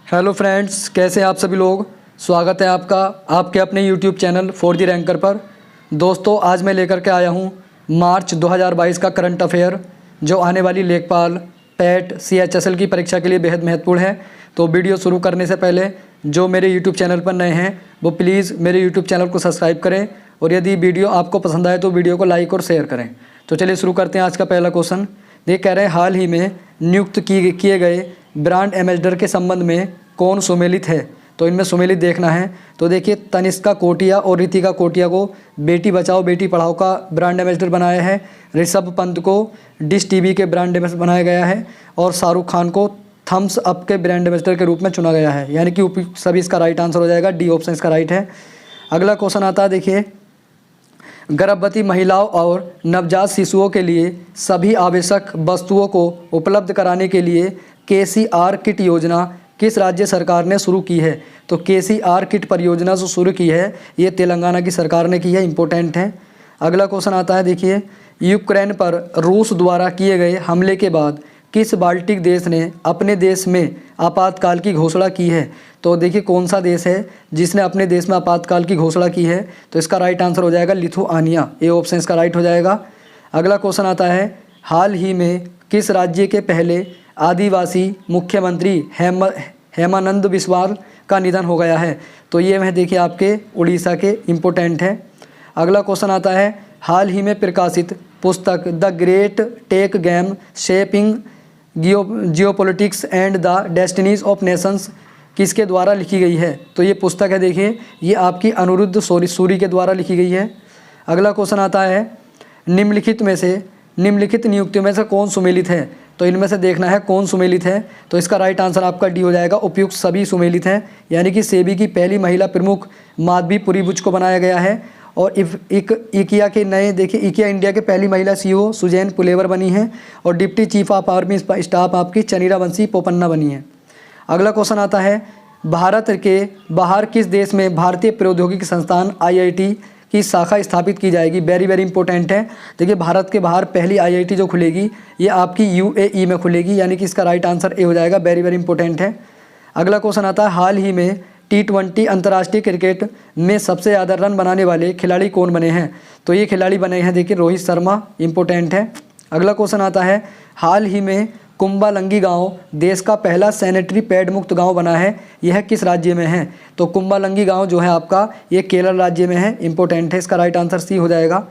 Hello friends, कैसे हैं आप सभी लोग। स्वागत है आपका आपके अपने यूट्यूब चैनल 4G रैंकर पर। दोस्तों, आज मैं लेकर के आया हूं मार्च 2022 का करंट अफेयर, जो आने वाली लेखपाल, पैट, CHSL की परीक्षा के लिए बेहद महत्वपूर्ण है। तो वीडियो शुरू करने से पहले जो मेरे यूट्यूब चैनल पर नए हैं वो प्लीज़ मेरे यूट्यूब चैनल को सब्सक्राइब करें, और यदि वीडियो आपको पसंद आए तो वीडियो को लाइक और शेयर करें। तो चलिए शुरू करते हैं आज का पहला क्वेश्चन। ये कह रहे हैं, हाल ही में नियुक्त किए गए ब्रांड एम्बेसडर के संबंध में कौन सुमेलित है। तो इनमें सुमेलित देखना है। तो देखिए, तनिष्का कोटिया और रितिका कोटिया को बेटी बचाओ बेटी पढ़ाओ का ब्रांड एम्बेसडर बनाया है। ऋषभ पंत को डिश टीवी के ब्रांड एम्बेसडर बनाया गया है, और शाहरुख खान को थम्स अप के ब्रांड एम्बेसडर के रूप में चुना गया है। यानी कि सभी इसका राइट आंसर हो जाएगा, डी ऑप्शन इसका राइट है। अगला क्वेश्चन आता है, देखिए, गर्भवती महिलाओं और नवजात शिशुओं के लिए सभी आवश्यक वस्तुओं को उपलब्ध कराने के लिए KCR किट योजना किस राज्य सरकार ने शुरू की है। तो KCR किट परियोजना जो शुरू की है ये तेलंगाना की सरकार ने की है, इंपॉर्टेंट है। अगला क्वेश्चन आता है, देखिए, यूक्रेन पर रूस द्वारा किए गए हमले के बाद किस बाल्टिक देश ने अपने देश में आपातकाल की घोषणा की है। तो देखिए, कौन सा देश है जिसने अपने देश में आपातकाल की घोषणा की है। तो इसका राइट आंसर हो जाएगा लिथुआनिया, ए ऑप्शन इसका राइट हो जाएगा। अगला क्वेश्चन आता है, हाल ही में किस राज्य के पहले आदिवासी मुख्यमंत्री हेमानंद बिस्वाल का निधन हो गया है। तो ये मैं देखिए आपके उड़ीसा के, इम्पोर्टेंट है। अगला क्वेश्चन आता है, हाल ही में प्रकाशित पुस्तक the great tech game shaping geopolitics and the destinies of nations किसके द्वारा लिखी गई है। तो ये पुस्तक है, देखिए, ये आपकी अनिरुद्ध सूरी के द्वारा लिखी गई है। अगला क्वेश्चन आता है, निम्नलिखित नियुक्तियों में से कौन सुमेलित है। तो इनमें से देखना है कौन सुमेलित है। तो इसका राइट आंसर आपका डी हो जाएगा, उपयुक्त सभी सुमेलित हैं। यानी कि सेबी की पहली महिला प्रमुख माधवी पुरीबुच को बनाया गया है, और इकिया के नए, देखिए, इकिया इंडिया के पहली महिला CEO सुजैन पुलेवर बनी है, और deputy chief of army staff आपकी चनीरा बंसी पोपन्ना बनी है। अगला क्वेश्चन आता है, भारत के बाहर किस देश में भारतीय प्रौद्योगिकी संस्थान IIT की शाखा स्थापित की जाएगी। वेरी इंपॉर्टेंट है। देखिए, भारत के बाहर पहली IIT जो खुलेगी ये आपकी UAE में खुलेगी, यानी कि इसका राइट आंसर ए हो जाएगा, वेरी इंपॉर्टेंट है। अगला क्वेश्चन आता है, हाल ही में T20 अंतर्राष्ट्रीय क्रिकेट में सबसे ज़्यादा रन बनाने वाले खिलाड़ी कौन बने हैं। तो ये खिलाड़ी बने हैं, देखिए, रोहित शर्मा, इंपॉर्टेंट है। अगला क्वेश्चन आता है, हाल ही में कुंबालंगी गांव देश का पहला सैनिटरी पैड मुक्त गांव बना है, यह किस राज्य में है। तो कुंबालंगी गांव जो है आपका ये केरल राज्य में है, इंपॉर्टेंट है, इसका राइट आंसर सी हो जाएगा।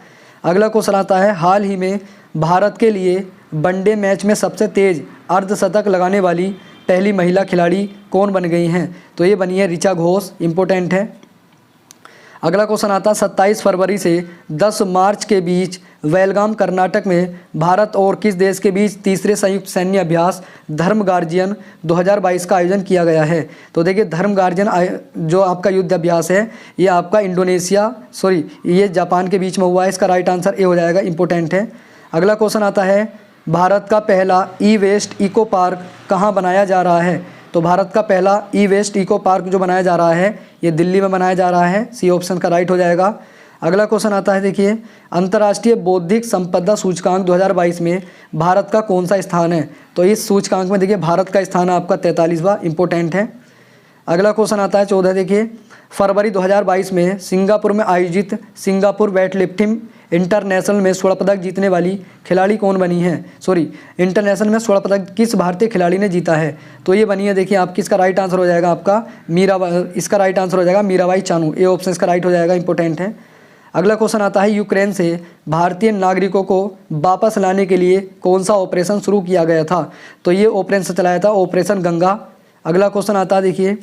अगला क्वेश्चन आता है, हाल ही में भारत के लिए वनडे मैच में सबसे तेज़ अर्धशतक लगाने वाली पहली महिला खिलाड़ी कौन बन गई हैं। तो ये बनी है ऋचा घोष, इंपॉर्टेंट है। अगला क्वेश्चन आता है, 27 फरवरी से 10 मार्च के बीच बेलगाम कर्नाटक में भारत और किस देश के बीच तीसरे संयुक्त सैन्य अभ्यास धर्म गार्जियन 2022 का आयोजन किया गया है। तो देखिए, धर्म गार्जियन जो आपका युद्ध अभ्यास है ये आपका ये जापान के बीच में हुआ है, इसका राइट आंसर ए हो जाएगा, इंपॉर्टेंट है। अगला क्वेश्चन आता है, भारत का पहला ई-वेस्ट इको पार्क कहाँ बनाया जा रहा है। तो भारत का पहला ई-वेस्ट इको पार्क जो बनाया जा रहा है ये दिल्ली में बनाया जा रहा है, सी ऑप्शन का राइट हो जाएगा। अगला क्वेश्चन आता है, देखिए, अंतर्राष्ट्रीय बौद्धिक संपदा सूचकांक 2022 में भारत का कौन सा स्थान है। तो इस सूचकांक में देखिए भारत का स्थान आपका 43वां, इंपॉर्टेंट है। अगला क्वेश्चन आता है 14, देखिए, फरवरी 2022 में सिंगापुर में आयोजित सिंगापुर वेटलिफ्टिंग इंटरनेशनल में स्वर्ण पदक जीतने वाली खिलाड़ी कौन बनी है। इंटरनेशनल में स्वर्ण पदक किस भारतीय खिलाड़ी ने जीता है। तो ये बनी है, देखिए, आपकी इसका राइट आंसर हो जाएगा आपका इसका राइट आंसर हो जाएगा मीराबाई चानू, ए ऑप्शन इसका राइट हो जाएगा, इंपॉर्टेंट है। अगला क्वेश्चन आता है, यूक्रेन से भारतीय नागरिकों को वापस लाने के लिए कौन सा ऑपरेशन शुरू किया गया था। तो ये ऑपरेशन चलाया था ऑपरेशन गंगा। अगला क्वेश्चन आता है, देखिए,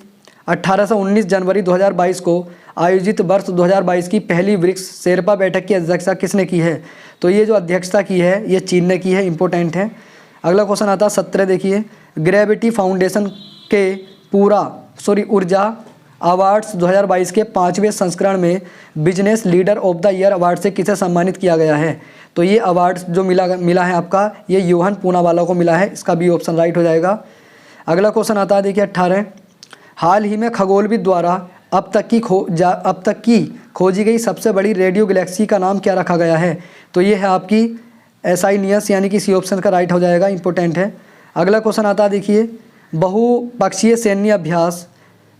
18 से 19 जनवरी 2022 को आयोजित वर्ष 2022 की पहली ब्रिक्स शेरपा बैठक की अध्यक्षता किसने की है। तो ये जो अध्यक्षता की है ये चीन ने की है, इंपॉर्टेंट है। अगला क्वेश्चन आता है 17, देखिए, ग्रेविटी फाउंडेशन के ऊर्जा अवार्ड्स 2022 के 5वें संस्करण में business leader of the year award से किसे सम्मानित किया गया है। तो ये अवार्ड्स जो मिला है आपका ये योहन पूनावाला को मिला है, इसका बी ऑप्शन राइट हो जाएगा। अगला क्वेश्चन आता है, देखिए, 18, हाल ही में खगोलविद द्वारा अब तक की खोजी गई सबसे बड़ी रेडियो गैलेक्सी का नाम क्या रखा गया है। तो ये है आपकी SI नियस, यानी कि सी ऑप्शन का राइट हो जाएगा, इंपॉर्टेंट है। अगला क्वेश्चन आता है, देखिए, बहुपक्षीय सैन्य अभ्यास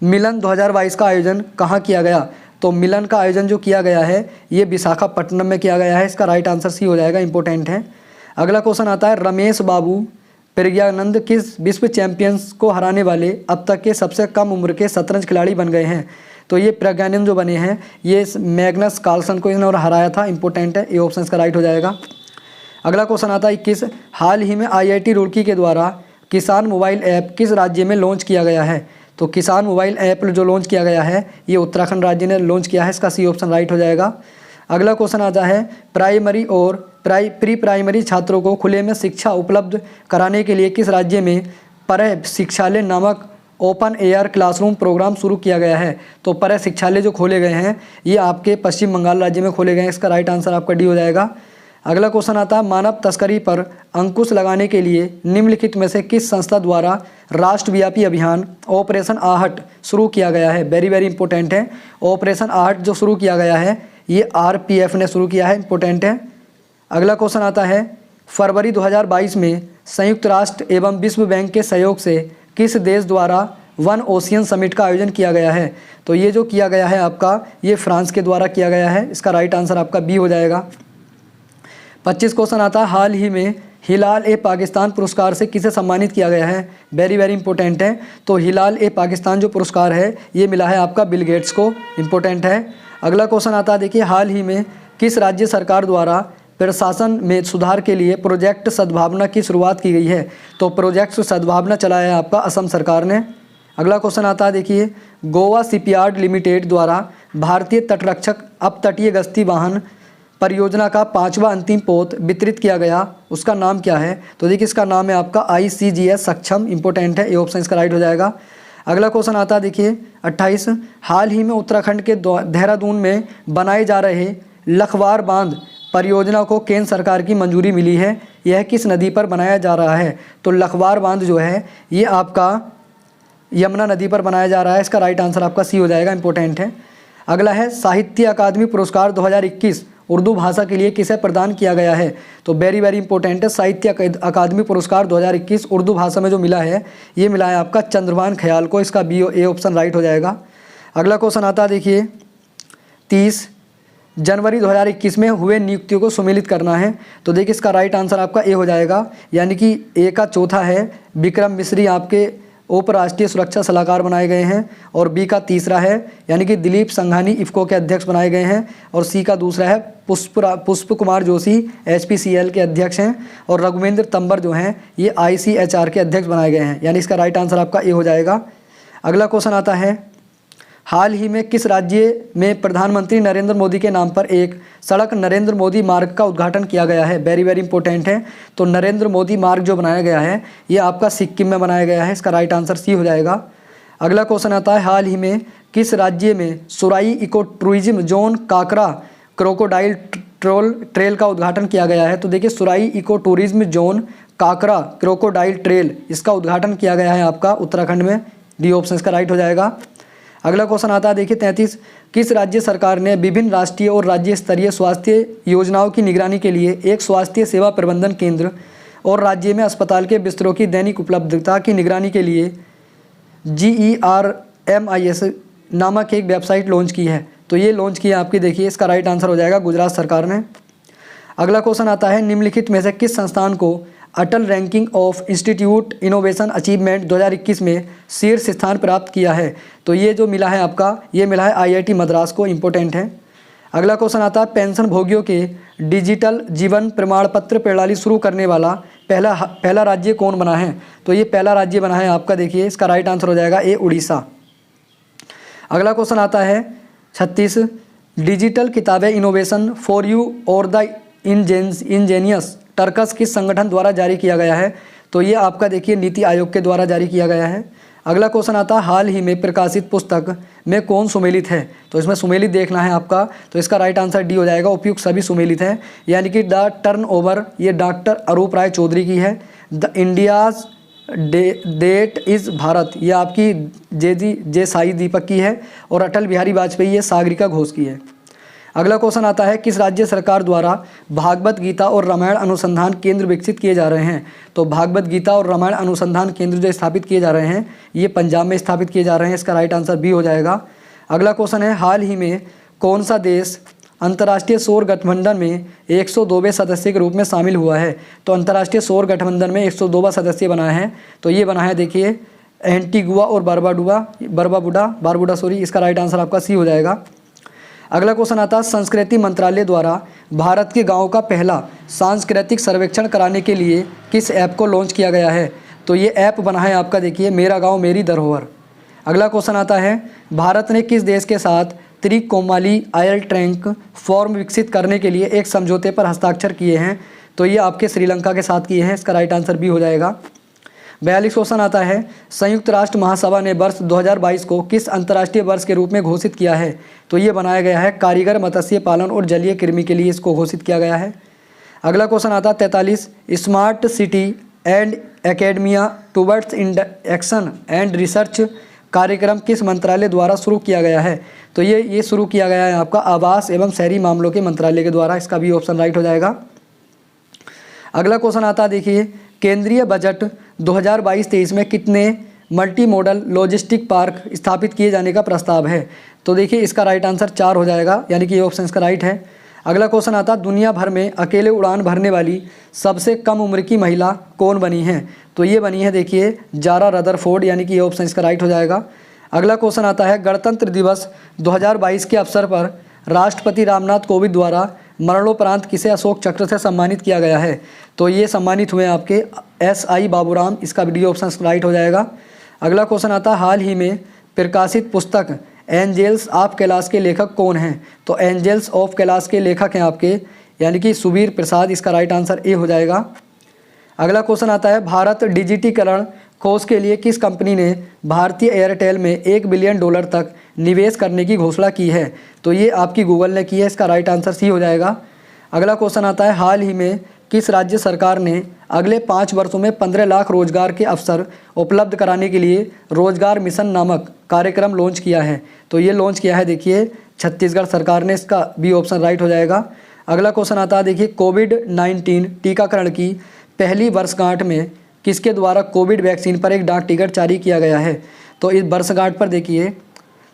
मिलन 2022 का आयोजन कहाँ किया गया? तो मिलन का आयोजन जो किया गया है ये विशाखापट्टनम में किया गया है। इसका राइट आंसर सी हो जाएगा, इंपॉर्टेंट है। अगला क्वेश्चन आता है, रमेश बाबू प्रज्ञानंद किस विश्व चैंपियंस को हराने वाले अब तक के सबसे कम उम्र के शतरंज खिलाड़ी बन गए हैं? तो ये प्रज्ञानंद जो बने हैं ये मैग्नस कार्लसन को इन्होंने हराया था, इंपॉर्टेंट है, ये ऑप्शन इसका राइट हो जाएगा। अगला क्वेश्चन आता है, किस हाल ही में IIT रुड़की के द्वारा किसान मोबाइल ऐप किस राज्य में लॉन्च किया गया है? तो किसान मोबाइल ऐप जो लॉन्च किया गया है ये उत्तराखंड राज्य ने लॉन्च किया है, इसका सी ऑप्शन राइट हो जाएगा। अगला क्वेश्चन आता है, प्राइमरी और प्री प्राइमरी छात्रों को खुले में शिक्षा उपलब्ध कराने के लिए किस राज्य में पर शिक्षालय नामक ओपन एयर क्लासरूम प्रोग्राम शुरू किया गया है? तो पर शिक्षालय जो खोले गए हैं ये आपके पश्चिम बंगाल राज्य में खोले गए हैं, इसका राइट आंसर आपका डी हो जाएगा। अगला क्वेश्चन आता है, मानव तस्करी पर अंकुश लगाने के लिए निम्नलिखित में से किस संस्था द्वारा राष्ट्रव्यापी अभियान ऑपरेशन आहट शुरू किया गया है? वेरी वेरी इंपॉर्टेंट है, ऑपरेशन आहट जो शुरू किया गया है ये RPF ने शुरू किया है, इंपॉर्टेंट है। अगला क्वेश्चन आता है, फरवरी 2022 में संयुक्त राष्ट्र एवं विश्व बैंक के सहयोग से किस देश द्वारा वन ओशियन समिट का आयोजन किया गया है? तो ये जो किया गया है आपका ये फ्रांस के द्वारा किया गया है, इसका राइट आंसर आपका बी हो जाएगा। 25 क्वेश्चन आता है, हाल ही में हिलाल ए पाकिस्तान पुरस्कार से किसे सम्मानित किया गया है? वेरी वेरी इंपॉर्टेंट है, तो हिलाल ए पाकिस्तान जो पुरस्कार है ये मिला है आपका बिल गेट्स को, इंपॉर्टेंट है। अगला क्वेश्चन आता है, देखिए हाल ही में किस राज्य सरकार द्वारा प्रशासन में सुधार के लिए प्रोजेक्ट सद्भावना की शुरुआत की गई है? तो प्रोजेक्ट सद्भावना चलाया है आपका असम सरकार ने। अगला क्वेश्चन आता है, देखिए गोवा शिपयार्ड लिमिटेड द्वारा भारतीय तटरक्षक अपतटीय गश्ती वाहन परियोजना का 5वां अंतिम पोत वितरित किया गया, उसका नाम क्या है? तो देखिए इसका नाम है आपका ICGS सक्षम, इंपॉर्टेंट है, ये ऑप्शन इसका राइट हो जाएगा। अगला क्वेश्चन आता है, देखिए 28, हाल ही में उत्तराखंड के देहरादून में बनाए जा रहे लखवार बांध परियोजना को केंद्र सरकार की मंजूरी मिली है, यह किस नदी पर बनाया जा रहा है? तो लखवार बांध जो है ये आपका यमुना नदी पर बनाया जा रहा है, इसका राइट आंसर आपका सी हो जाएगा, इंपॉर्टेंट है। अगला है, साहित्य अकादमी पुरस्कार 2021 उर्दू भाषा के लिए किसे प्रदान किया गया है? तो वेरी वेरी इंपॉर्टेंट है, साहित्य अकादमी पुरस्कार 2021 उर्दू भाषा में जो मिला है ये मिला है आपका चंद्रभान ख्याल को, इसका बी ए ऑप्शन राइट हो जाएगा। अगला क्वेश्चन आता है, देखिए 30 जनवरी 2021 में हुए नियुक्तियों को सुमेलित करना है, तो देखिए इसका राइट आंसर आपका ए हो जाएगा, यानी कि ए का चौथा है विक्रम मिश्री आपके उपराष्ट्रीय सुरक्षा सलाहकार बनाए गए हैं, और बी का तीसरा है यानी कि दिलीप संघानी इफ़को के अध्यक्ष बनाए गए हैं, और सी का दूसरा है पुष्प कुमार जोशी HPCL के अध्यक्ष हैं, और रघुवेंद्र तंबर जो हैं ये ICHR के अध्यक्ष बनाए गए हैं, यानी इसका राइट आंसर आपका ए हो जाएगा। अगला क्वेश्चन आता है, हाल ही में किस राज्य में प्रधानमंत्री नरेंद्र मोदी के नाम पर एक सड़क नरेंद्र मोदी मार्ग का उद्घाटन किया गया है? वेरी वेरी इंपॉर्टेंट है, तो नरेंद्र मोदी मार्ग जो बनाया गया है ये आपका सिक्किम में बनाया गया है, इसका राइट आंसर सी हो जाएगा। अगला क्वेश्चन आता है, हाल ही में किस राज्य में Surai eco tourism zone Kakra crocodile trail का उद्घाटन किया गया है? तो देखिए Surai eco tourism zone Kakra crocodile trail इसका उद्घाटन किया गया है आपका उत्तराखंड में, डी ऑप्शन इसका राइट हो जाएगा। अगला क्वेश्चन आता है, देखिए 33, किस राज्य सरकार ने विभिन्न राष्ट्रीय और राज्य स्तरीय स्वास्थ्य योजनाओं की निगरानी के लिए एक स्वास्थ्य सेवा प्रबंधन केंद्र और राज्य में अस्पताल के बिस्तरों की दैनिक उपलब्धता की निगरानी के लिए GERMIS नामक एक वेबसाइट लॉन्च की है? तो ये लॉन्च की है आपकी, देखिए इसका राइट आंसर हो जाएगा गुजरात सरकार ने। अगला क्वेश्चन आता है, निम्नलिखित में से किस संस्थान को Atal ranking of institute innovation achievement 2021 में शीर्ष स्थान प्राप्त किया है? तो ये जो मिला है आपका ये मिला है IIT मद्रास को, इंपॉर्टेंट है। अगला क्वेश्चन आता है, पेंशन भोगियों के डिजिटल जीवन प्रमाण पत्र प्रणाली शुरू करने वाला पहला राज्य कौन बना है? तो ये पहला राज्य बना है आपका, देखिए इसका राइट आंसर हो जाएगा ए उड़ीसा। अगला क्वेश्चन आता है 36, डिजिटल किताबें इनोवेशन फॉर यू और द इंजेनियस टर्कस किस संगठन द्वारा जारी किया गया है? तो ये आपका देखिए नीति आयोग के द्वारा जारी किया गया है। अगला क्वेश्चन आता है, हाल ही में प्रकाशित पुस्तक में कौन सुमेलित है? तो इसमें सुमेलित देखना है आपका, तो इसका राइट आंसर डी हो जाएगा, उपयुक्त सभी सुमेलित हैं, यानी कि द टर्नओवर ये डॉक्टर अरूप राय चौधरी की है, the India's that is Bharat ये आपकी जे साई दीपक की है, और अटल बिहारी वाजपेयी ये सागरिका घोष की है। अगला क्वेश्चन आता है, किस राज्य सरकार द्वारा भागवत गीता और रामायण अनुसंधान केंद्र विकसित किए जा रहे हैं? तो भागवत गीता और रामायण अनुसंधान केंद्र जो स्थापित किए जा रहे हैं ये पंजाब में स्थापित किए जा रहे हैं। इसका राइट आंसर बी हो जाएगा। अगला क्वेश्चन है, हाल ही में कौन सा देश अंतर्राष्ट्रीय सौर गठबंधन में 102वें सदस्य के रूप में शामिल हुआ है? तो अंतर्राष्ट्रीय सौर गठबंधन में 102वां सदस्य बना है, तो ये बना है देखिए एंटीगुआ और बारबुडा। इसका राइट आंसर आपका सी हो जाएगा। अगला क्वेश्चन आता है, संस्कृति मंत्रालय द्वारा भारत के गाँव का पहला सांस्कृतिक सर्वेक्षण कराने के लिए किस ऐप को लॉन्च किया गया है? तो ये ऐप बना है आपका देखिए मेरा गाँव मेरी धरोहर। अगला क्वेश्चन आता है, भारत ने किस देश के साथ त्रिकोमाली आयल ट्रैंक फॉर्म विकसित करने के लिए एक समझौते पर हस्ताक्षर किए हैं? तो ये आपके श्रीलंका के साथ किए हैं। इसका राइट आंसर बी हो जाएगा। 42 क्वेश्चन आता है, संयुक्त राष्ट्र महासभा ने वर्ष 2022 को किस अंतर्राष्ट्रीय वर्ष के रूप में घोषित किया है? तो ये बनाया गया है कारीगर मत्स्य पालन और जलीय कृमि के लिए इसको घोषित किया गया है। अगला क्वेश्चन आता है 43, smart city and academia towards action and research कार्यक्रम किस मंत्रालय द्वारा शुरू किया गया है? तो ये शुरू किया गया है आपका आवास एवं शहरी मामलों के मंत्रालय के द्वारा। इसका भी ऑप्शन राइट हो जाएगा। अगला क्वेश्चन आता है देखिए, केंद्रीय बजट 2022-23 में कितने मल्टी मॉडल लॉजिस्टिक पार्क स्थापित किए जाने का प्रस्ताव है? तो देखिए इसका राइट आंसर 4 हो जाएगा, यानी कि ये ऑप्शन इसका राइट है। अगला क्वेश्चन आता है, दुनिया भर में अकेले उड़ान भरने वाली सबसे कम उम्र की महिला कौन बनी है? तो ये बनी है देखिए जारा रदरफोर्ड, यानी कि ये ऑप्शन इसका राइट हो जाएगा। अगला क्वेश्चन आता है, गणतंत्र दिवस 2022 के अवसर पर राष्ट्रपति रामनाथ कोविंद द्वारा मरणोपरांत किसे अशोक चक्र से सम्मानित किया गया है? तो ये सम्मानित हुए आपके SI बाबूराम। इसका डी ऑप्शन राइट हो जाएगा। अगला क्वेश्चन आता है, हाल ही में प्रकाशित पुस्तक एंजल्स ऑफ कैलाश के लेखक कौन हैं? तो एंजल्स ऑफ कैलाश के लेखक हैं आपके यानी कि सुबीर प्रसाद। इसका राइट आंसर ए हो जाएगा। अगला क्वेश्चन आता है, भारत डिजिटीकरण खोज के लिए किस कंपनी ने भारतीय एयरटेल में $1 बिलियन तक निवेश करने की घोषणा की है? तो ये आपकी गूगल ने की है। इसका राइट आंसर सी हो जाएगा। अगला क्वेश्चन आता है, हाल ही में किस राज्य सरकार ने अगले 5 वर्षों में 15 लाख रोजगार के अवसर उपलब्ध कराने के लिए रोजगार मिशन नामक कार्यक्रम लॉन्च किया है? तो ये लॉन्च किया है देखिए छत्तीसगढ़ सरकार ने। इसका बी ऑप्शन राइट हो जाएगा। अगला क्वेश्चन आता है देखिए, कोविड-19 टीकाकरण की पहली वर्षगांठ में किसके द्वारा कोविड वैक्सीन पर एक डाक टिकट जारी किया गया है? तो इस वर्षगांठ पर देखिए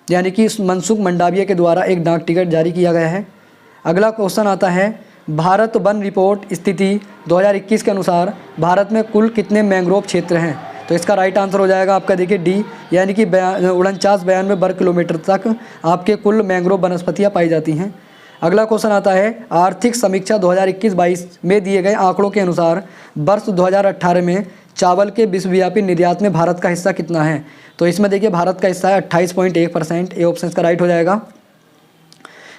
यानी कि मनसुख मंडाविया के द्वारा एक डाक टिकट जारी किया गया है। अगला क्वेश्चन आता है, भारत वन रिपोर्ट स्थिति 2021 के अनुसार भारत में कुल कितने मैंग्रोव क्षेत्र हैं? तो इसका राइट आंसर हो जाएगा आपका देखिए डी, यानी कि 49-92 वर्ग किलोमीटर तक आपके कुल मैंग्रोव वनस्पतियाँ पाई जाती हैं। अगला क्वेश्चन आता है, आर्थिक समीक्षा 2021-22 में दिए गए आंकड़ों के अनुसार वर्ष 2018 में चावल के विश्वव्यापी निर्यात में भारत का हिस्सा कितना है? तो इसमें देखिए भारत का हिस्सा है 28.1%। ए ऑप्शन का राइट हो जाएगा।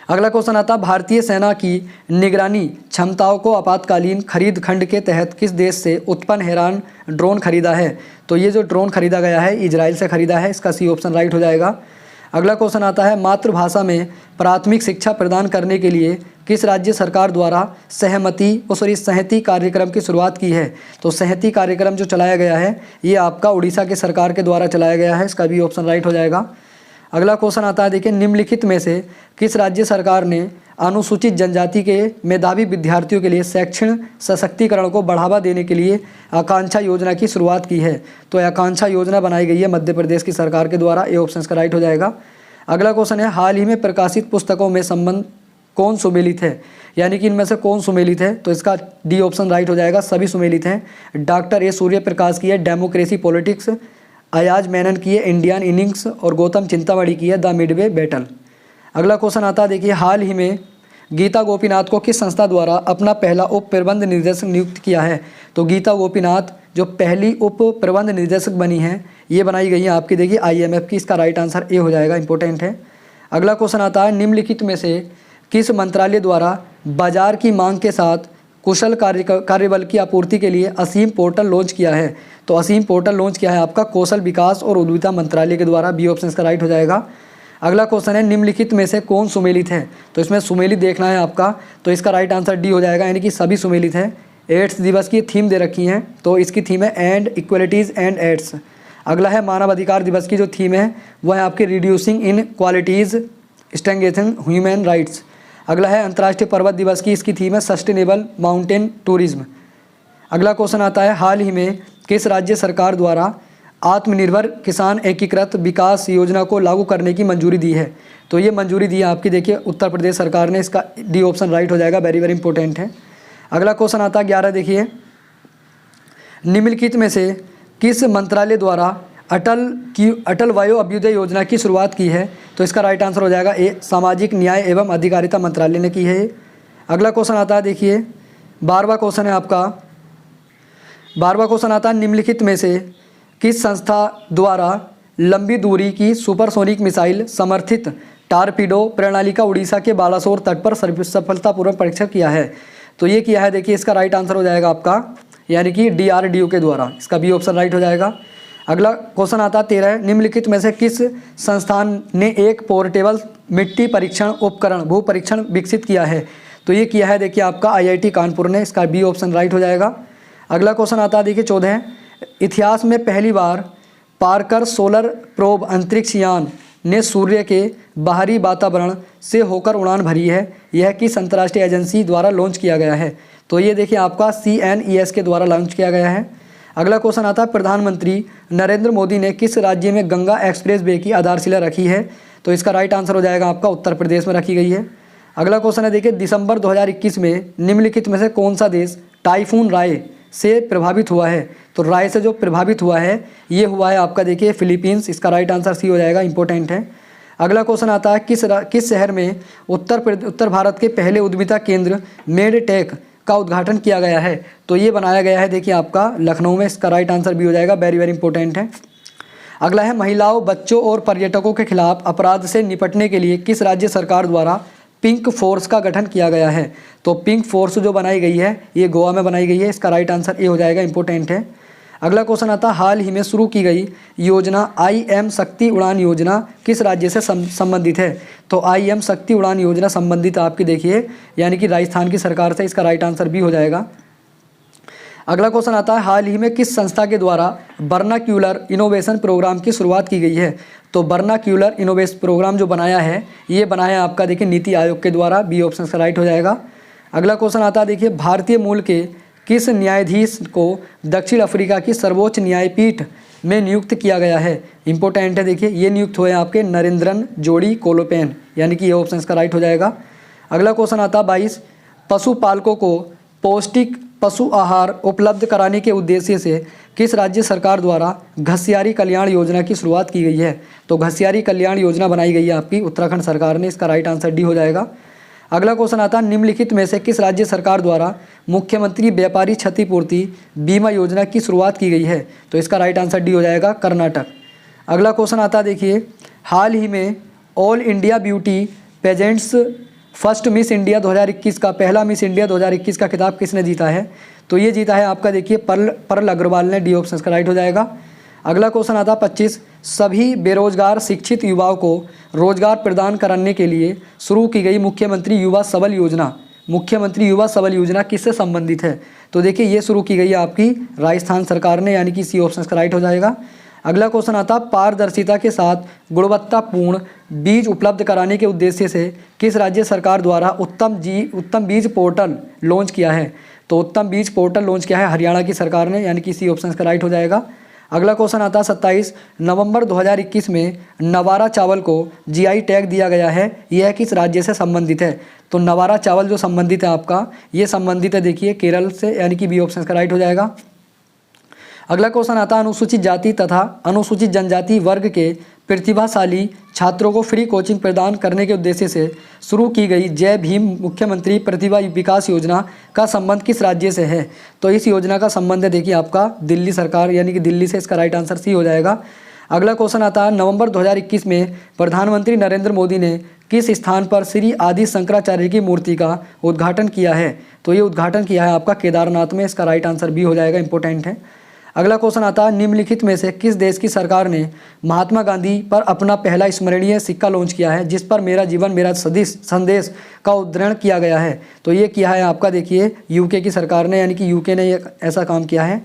अगला क्वेश्चन आता है, भारतीय सेना की निगरानी क्षमताओं को आपातकालीन खरीद खंड के तहत किस देश से उत्पन्न हैरान ड्रोन खरीदा है? तो ये जो ड्रोन खरीदा गया है इजराइल से खरीदा है। इसका सी ऑप्शन राइट हो जाएगा। अगला क्वेश्चन आता है, मातृभाषा में प्राथमिक शिक्षा प्रदान करने के लिए किस राज्य सरकार द्वारा सहती कार्यक्रम की शुरुआत की है? तो सहती कार्यक्रम जो चलाया गया है ये आपका उड़ीसा के सरकार के द्वारा चलाया गया है। इसका भी ऑप्शन राइट हो जाएगा। अगला क्वेश्चन आता है देखिए, निम्नलिखित में से किस राज्य सरकार ने अनुसूचित जनजाति के मेधावी विद्यार्थियों के लिए शैक्षणिक सशक्तिकरण को बढ़ावा देने के लिए आकांक्षा योजना की शुरुआत की है? तो आकांक्षा योजना बनाई गई है मध्य प्रदेश की सरकार के द्वारा। ए ऑप्शन का राइट हो जाएगा। अगला क्वेश्चन है, हाल ही में प्रकाशित पुस्तकों में संबंध कौन सुमेलित है? यानी कि इनमें से कौन सुमेलित है? तो इसका डी ऑप्शन राइट हो जाएगा, सभी सुमेलित हैं। डॉक्टर ए सूर्य प्रकाश की है डेमोक्रेसी पॉलिटिक्स, अयाज मेनन की है इंडियन इनिंग्स और गौतम चिंतामणि की है द मिडवे बैटल। अगला क्वेश्चन आता है देखिए, हाल ही में गीता गोपीनाथ को किस संस्था द्वारा अपना पहला उप प्रबंध निर्देशक नियुक्त किया है? तो गीता गोपीनाथ जो पहली उप प्रबंध निर्देशक बनी हैं ये बनाई गई है आपकी देखिए IMF की। इसका राइट आंसर ए हो जाएगा, इंपॉर्टेंट है। अगला क्वेश्चन आता है, निम्नलिखित में से किस मंत्रालय द्वारा बाजार की मांग के साथ कुशल कार्यबल की आपूर्ति के लिए असीम पोर्टल लॉन्च किया है? तो असीम पोर्टल लॉन्च किया है आपका कौशल विकास और उद्यमिता मंत्रालय के द्वारा। बी ऑप्शन का राइट हो जाएगा। अगला क्वेश्चन है, निम्नलिखित में से कौन सुमेलित है? तो इसमें सुमेलित देखना है आपका, तो इसका राइट आंसर डी हो जाएगा, यानी कि सभी सुमेलित हैं। एड्स दिवस की थीम दे रखी हैं, तो इसकी थीम है एंड इक्वलिटीज़ एंड एड्स। अगला है मानव अधिकार दिवस की जो थीम है वह है आपकी रिड्यूसिंग इन क्वालिटीज़ स्ट्रेंथनिंग ह्यूमन राइट्स। अगला है अंतर्राष्ट्रीय पर्वत दिवस की इसकी थीम है सस्टेनेबल माउंटेन टूरिज्म। अगला क्वेश्चन आता है हाल ही में किस राज्य सरकार द्वारा आत्मनिर्भर किसान एकीकृत विकास योजना को लागू करने की मंजूरी दी है? तो ये मंजूरी दी है आपकी देखिए उत्तर प्रदेश सरकार ने, इसका डी ऑप्शन राइट हो जाएगा, वेरी वेरी इंपॉर्टेंट है। अगला क्वेश्चन आता है 11, देखिए निम्नलिखित में से किस मंत्रालय द्वारा अटल वायु अभ्युदय योजना की शुरुआत की है? तो इसका राइट आंसर हो जाएगा ए, सामाजिक न्याय एवं अधिकारिता मंत्रालय ने की है ये। अगला क्वेश्चन आता है देखिए 12वां क्वेश्चन है आपका, 12वां क्वेश्चन आता है निम्नलिखित में से किस संस्था द्वारा लंबी दूरी की सुपरसोनिक मिसाइल समर्थित टारपीडो प्रणाली का उड़ीसा के बालासोर तट पर सफलतापूर्वक परीक्षण किया है? तो ये किया है देखिए, इसका राइट आंसर हो जाएगा आपका यानी कि DRDO के द्वारा, इसका बी ऑप्शन राइट हो जाएगा। अगला क्वेश्चन आता है 13, निम्नलिखित में से किस संस्थान ने एक पोर्टेबल मिट्टी परीक्षण उपकरण भू परीक्षण विकसित किया है? तो ये किया है देखिए आपका IIT कानपुर ने, इसका बी ऑप्शन राइट हो जाएगा। अगला क्वेश्चन आता है देखिए 14, इतिहास में पहली बार पार्कर सोलर प्रोब अंतरिक्ष यान ने सूर्य के बाहरी वातावरण से होकर उड़ान भरी है, यह किस अंतर्राष्ट्रीय एजेंसी द्वारा लॉन्च किया गया है? तो ये देखिए आपका CNES के द्वारा लॉन्च किया गया है। अगला क्वेश्चन आता है प्रधानमंत्री नरेंद्र मोदी ने किस राज्य में गंगा एक्सप्रेस वे की आधारशिला रखी है? तो इसका राइट आंसर हो जाएगा आपका उत्तर प्रदेश में रखी गई है। अगला क्वेश्चन है देखिए दिसंबर 2021 में निम्नलिखित में से कौन सा देश टाइफून राय से प्रभावित हुआ है? तो राय से जो प्रभावित हुआ है ये हुआ है आपका देखिए फिलीपींस, इसका राइट आंसर सी हो जाएगा, इंपॉर्टेंट है। अगला क्वेश्चन आता है किस शहर में उत्तर भारत के पहले उद्यमिता केंद्र मेडटेक का उद्घाटन किया गया है? तो ये बनाया गया है देखिए आपका लखनऊ में, इसका राइट आंसर भी हो जाएगा, वेरी वेरी इंपॉर्टेंट है। अगला है महिलाओं, बच्चों और पर्यटकों के खिलाफ अपराध से निपटने के लिए किस राज्य सरकार द्वारा पिंक फोर्स का गठन किया गया है? तो पिंक फोर्स जो बनाई गई है ये गोवा में बनाई गई है, इसका राइट आंसर ए हो जाएगा, इंपॉर्टेंट है। अगला क्वेश्चन आता है हाल ही में शुरू की गई योजना IM शक्ति उड़ान योजना किस राज्य से संबंधित है? तो IM शक्ति उड़ान योजना संबंधित आपकी देखिए यानी कि राजस्थान की सरकार से, इसका राइट आंसर भी हो जाएगा। अगला क्वेश्चन आता है हाल ही में किस संस्था के द्वारा वर्नाक्यूलर इनोवेशन प्रोग्राम की शुरुआत की गई है? तो वर्नाक्यूलर इनोवेशन प्रोग्राम जो बनाया है ये बनाया आपका देखिए नीति आयोग के द्वारा, बी ऑप्शन का राइट हो जाएगा। अगला क्वेश्चन आता है देखिए भारतीय मूल के किस न्यायाधीश को दक्षिण अफ्रीका की सर्वोच्च न्यायपीठ में नियुक्त किया गया है? इंपॉर्टेंट है देखिए, ये नियुक्त हुए आपके नरेंद्रन जोड़ी कोलोपेन, यानी कि ये ऑप्शन इसका राइट हो जाएगा। अगला क्वेश्चन आता है 22, पशुपालकों को पौष्टिक पशु आहार उपलब्ध कराने के उद्देश्य से किस राज्य सरकार द्वारा घसियारी कल्याण योजना की शुरुआत की गई है? तो घसियारी कल्याण योजना बनाई गई है आपकी उत्तराखंड सरकार ने, इसका राइट आंसर डी हो जाएगा। अगला क्वेश्चन आता है निम्नलिखित में से किस राज्य सरकार द्वारा मुख्यमंत्री व्यापारी क्षतिपूर्ति बीमा योजना की शुरुआत की गई है? तो इसका राइट आंसर डी हो जाएगा, कर्नाटक। अगला क्वेश्चन आता है देखिए हाल ही में all India beauty pageants first miss India 2021 का पहला मिस इंडिया 2021 का खिताब किसने जीता है? तो ये जीता है आपका देखिए परल अग्रवाल ने, डी ऑप्शन का राइट हो जाएगा। अगला क्वेश्चन आता है 25, सभी बेरोजगार शिक्षित युवाओं को रोजगार प्रदान करने के लिए शुरू की गई मुख्यमंत्री युवा सबल योजना किससे संबंधित है? तो देखिए ये शुरू की गई है आपकी राजस्थान सरकार ने, यानी कि सी ऑप्शन का राइट हो जाएगा। अगला क्वेश्चन आता है पारदर्शिता के साथ गुणवत्तापूर्ण बीज उपलब्ध कराने के उद्देश्य से किस राज्य सरकार द्वारा उत्तम बीज पोर्टल लॉन्च किया है? तो उत्तम बीज पोर्टल लॉन्च किया है हरियाणा की सरकार ने, यानी कि सी ऑप्शन का राइट हो जाएगा। अगला क्वेश्चन आता है 27, नवंबर 2021 में नवारा चावल को GI टैग दिया गया है, यह किस राज्य से संबंधित है? तो नवारा चावल जो संबंधित है आपका ये संबंधित है देखिए केरल से, यानी कि बी ऑप्शन का राइट हो जाएगा। अगला क्वेश्चन आता है अनुसूचित जाति तथा अनुसूचित जनजाति वर्ग के प्रतिभाशाली छात्रों को फ्री कोचिंग प्रदान करने के उद्देश्य से शुरू की गई जय भीम मुख्यमंत्री प्रतिभा विकास योजना का संबंध किस राज्य से है? तो इस योजना का संबंध है देखिए आपका दिल्ली सरकार, यानी कि दिल्ली से, इसका राइट आंसर सी हो जाएगा। अगला क्वेश्चन आता है नवंबर 2021 में प्रधानमंत्री नरेंद्र मोदी ने किस स्थान पर श्री आदि शंकराचार्य की मूर्ति का उद्घाटन किया है? तो ये उद्घाटन किया है आपका केदारनाथ में, इसका राइट आंसर बी हो जाएगा, इंपॉर्टेंट है। अगला क्वेश्चन आता है निम्नलिखित में से किस देश की सरकार ने महात्मा गांधी पर अपना पहला स्मरणीय सिक्का लॉन्च किया है जिस पर मेरा जीवन मेरा संदेश का उद्धरण किया गया है? तो ये किया है आपका देखिए यूके की सरकार ने, यानी कि यूके ने ये ऐसा काम किया है।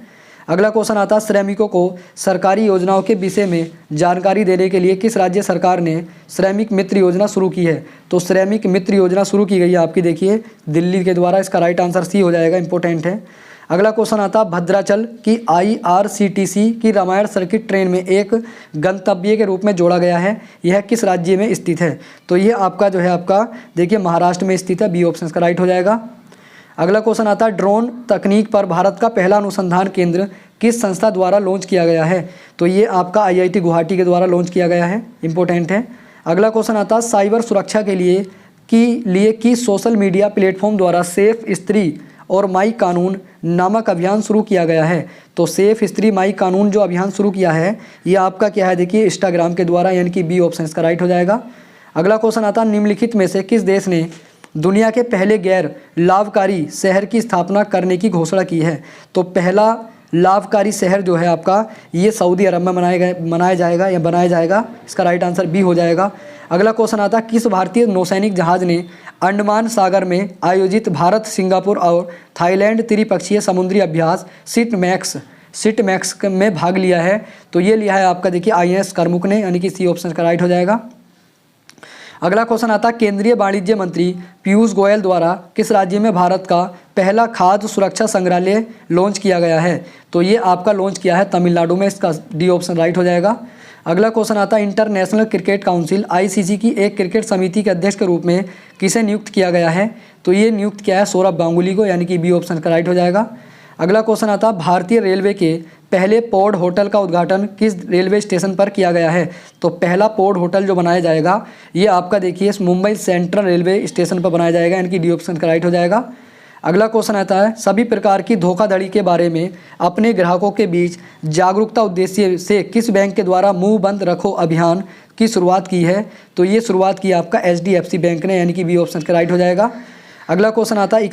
अगला क्वेश्चन आता है श्रमिकों को सरकारी योजनाओं के विषय में जानकारी देने के लिए किस राज्य सरकार ने श्रमिक मित्र योजना शुरू की है? तो श्रमिक मित्र योजना शुरू की गई है आपकी देखिए दिल्ली के द्वारा। इसका राइट आंसर सी हो जाएगा, इंपॉर्टेंट है। अगला क्वेश्चन आता है भद्राचल की IRCTC की रामायण सर्किट ट्रेन में एक गंतव्य के रूप में जोड़ा गया है, यह किस राज्य में स्थित है? तो ये आपका जो है आपका देखिए महाराष्ट्र में स्थित है, बी ऑप्शन का राइट हो जाएगा। अगला क्वेश्चन आता है ड्रोन तकनीक पर भारत का पहला अनुसंधान केंद्र किस संस्था द्वारा लॉन्च किया गया है? तो ये आपका IIT गुवाहाटी के द्वारा लॉन्च किया गया है, इंपॉर्टेंट है। अगला क्वेश्चन आता है साइबर सुरक्षा के लिए की सोशल मीडिया प्लेटफॉर्म द्वारा सेफ स्त्री और माई कानून नामक अभियान शुरू किया गया है? तो सेफ स्त्री माई कानून जो अभियान शुरू किया है ये आपका क्या है देखिए इंस्टाग्राम के द्वारा, यानी कि बी ऑप्शन का राइट हो जाएगा। अगला क्वेश्चन आता है निम्नलिखित में से किस देश ने दुनिया के पहले गैर लाभकारी शहर की स्थापना करने की घोषणा की है? तो पहला लाभकारी शहर जो है आपका ये सऊदी अरब में बनाया जाएगा, इसका राइट आंसर बी हो जाएगा। अगला क्वेश्चन आता है किस भारतीय नौसैनिक जहाज ने अंडमान सागर में आयोजित भारत, सिंगापुर और थाईलैंड त्रिपक्षीय समुद्री अभ्यास सिटमैक्स में भाग लिया है? तो ये लिया है आपका देखिए INS करमुक ने, यानी कि सी ऑप्शन का राइट हो जाएगा। अगला क्वेश्चन आता है केंद्रीय वाणिज्य मंत्री पीयूष गोयल द्वारा किस राज्य में भारत का पहला खाद्य सुरक्षा संग्रहालय लॉन्च किया गया है? तो ये आपका लॉन्च किया है तमिलनाडु में, इसका डी ऑप्शन राइट हो जाएगा। अगला क्वेश्चन आता है इंटरनेशनल क्रिकेट काउंसिल ICC की एक क्रिकेट समिति के अध्यक्ष के रूप में किसे नियुक्त किया गया है? तो ये नियुक्त किया है सौरभ गांगुली को, यानी कि बी ऑप्शन का राइट हो जाएगा। अगला क्वेश्चन आता है भारतीय रेलवे के पहले पॉड होटल का उद्घाटन किस रेलवे स्टेशन पर किया गया है? तो पहला पॉड होटल जो बनाया जाएगा ये आपका देखिए मुंबई सेंट्रल रेलवे स्टेशन पर बनाया जाएगा, यानी कि डी ऑप्शन का राइट हो जाएगा। अगला क्वेश्चन आता है सभी प्रकार की धोखाधड़ी के बारे में अपने ग्राहकों के बीच जागरूकता उद्देश्य से किस बैंक के द्वारा मुंह बंद रखो अभियान की शुरुआत की है? तो ये शुरुआत की आपका HDFC बैंक ने, यानी कि बी ऑप्शन का राइट हो जाएगा। अगला क्वेश्चन आता है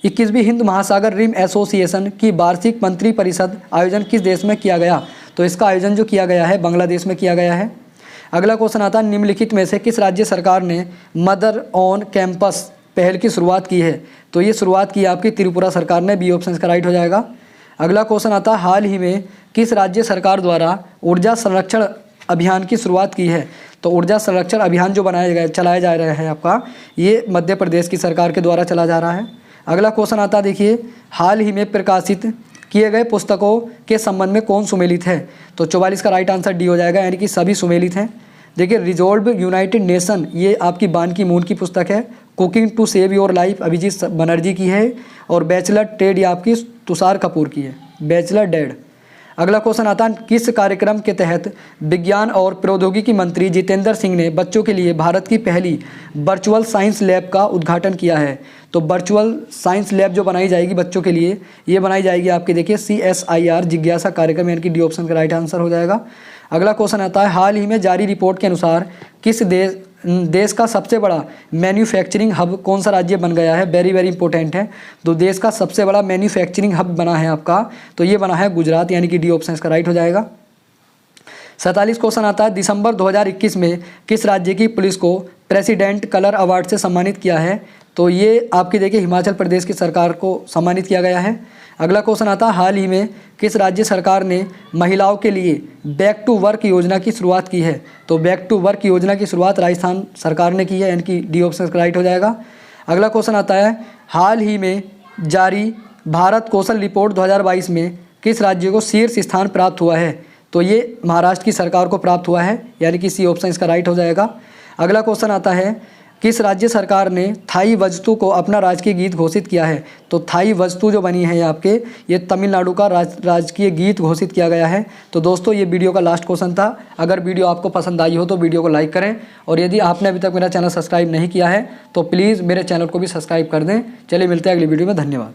21वीं हिंद महासागर रिम एसोसिएशन की वार्षिक मंत्री परिषद आयोजन किस देश में किया गया? तो इसका आयोजन जो किया गया है बांग्लादेश में किया गया है। अगला क्वेश्चन आता है निम्नलिखित में से किस राज्य सरकार ने मदर ऑन कैंपस पहल की शुरुआत की है? तो ये शुरुआत की आपकी त्रिपुरा सरकार ने, बी ऑप्शन का राइट हो जाएगा। अगला क्वेश्चन आता है हाल ही में किस राज्य सरकार द्वारा ऊर्जा संरक्षण अभियान की शुरुआत की है? तो ऊर्जा संरक्षण अभियान जो चलाया जा रहा है आपका ये मध्य प्रदेश की सरकार के द्वारा चला जा रहा है। अगला क्वेश्चन आता है देखिए हाल ही में प्रकाशित किए गए पुस्तकों के संबंध में कौन सुमेलित है? तो 44 का राइट आंसर डी हो जाएगा, यानी कि सभी सुमेलित हैं। देखिए रिजॉल्व यूनाइटेड नेशन ये आपकी बान की मून की पुस्तक है, cooking to save your life Abhijit Banerjee की है, और बैचलर टेड ये आपकी तुषार कपूर की है, बैचलर डेड। अगला क्वेश्चन आता है किस कार्यक्रम के तहत विज्ञान और प्रौद्योगिकी मंत्री जितेंद्र सिंह ने बच्चों के लिए भारत की पहली वर्चुअल साइंस लैब का उद्घाटन किया है? तो वर्चुअल साइंस लैब जो बनाई जाएगी बच्चों के लिए ये बनाई जाएगी आपके देखिए CSIR जिज्ञासा कार्यक्रम, यानी कि डी ऑप्शन का राइट आंसर हो जाएगा। अगला क्वेश्चन आता है हाल ही में जारी रिपोर्ट के अनुसार किस देश का सबसे बड़ा मैन्युफैक्चरिंग हब कौन सा राज्य बन गया है? वेरी इंपॉर्टेंट है। तो देश का सबसे बड़ा मैन्युफैक्चरिंग हब बना है आपका, तो ये बना है गुजरात, यानी कि डी ऑप्शन इसका राइट हो जाएगा। 47 क्वेश्चन आता है दिसंबर 2021 में किस राज्य की पुलिस को प्रेसिडेंट कलर अवार्ड से सम्मानित किया है? तो ये आपकी देखिए हिमाचल प्रदेश की सरकार को सम्मानित किया गया है। अगला क्वेश्चन आता है हाल ही में किस राज्य सरकार ने महिलाओं के लिए बैक टू वर्क योजना की शुरुआत की है? तो बैक टू वर्क योजना की शुरुआत राजस्थान सरकार ने की है, यानी कि डी ऑप्शन राइट हो जाएगा। अगला क्वेश्चन आता है हाल ही में जारी भारत कौशल रिपोर्ट 2022 में किस राज्य को शीर्ष स्थान प्राप्त हुआ है? तो ये महाराष्ट्र की सरकार को प्राप्त हुआ है, यानी कि सी ऑप्शन इसका राइट हो जाएगा। अगला क्वेश्चन आता है किस राज्य सरकार ने थाई वस्तु को अपना राजकीय गीत घोषित किया है? तो थाई वस्तु जो बनी है आपके ये तमिलनाडु का राजकीय गीत घोषित किया गया है। तो दोस्तों ये वीडियो का लास्ट क्वेश्चन था। अगर वीडियो आपको पसंद आई हो तो वीडियो को लाइक करें, और यदि आपने अभी तक मेरा चैनल सब्सक्राइब नहीं किया है तो प्लीज़ मेरे चैनल को भी सब्सक्राइब कर दें। चलिए मिलते हैं अगली वीडियो में, धन्यवाद।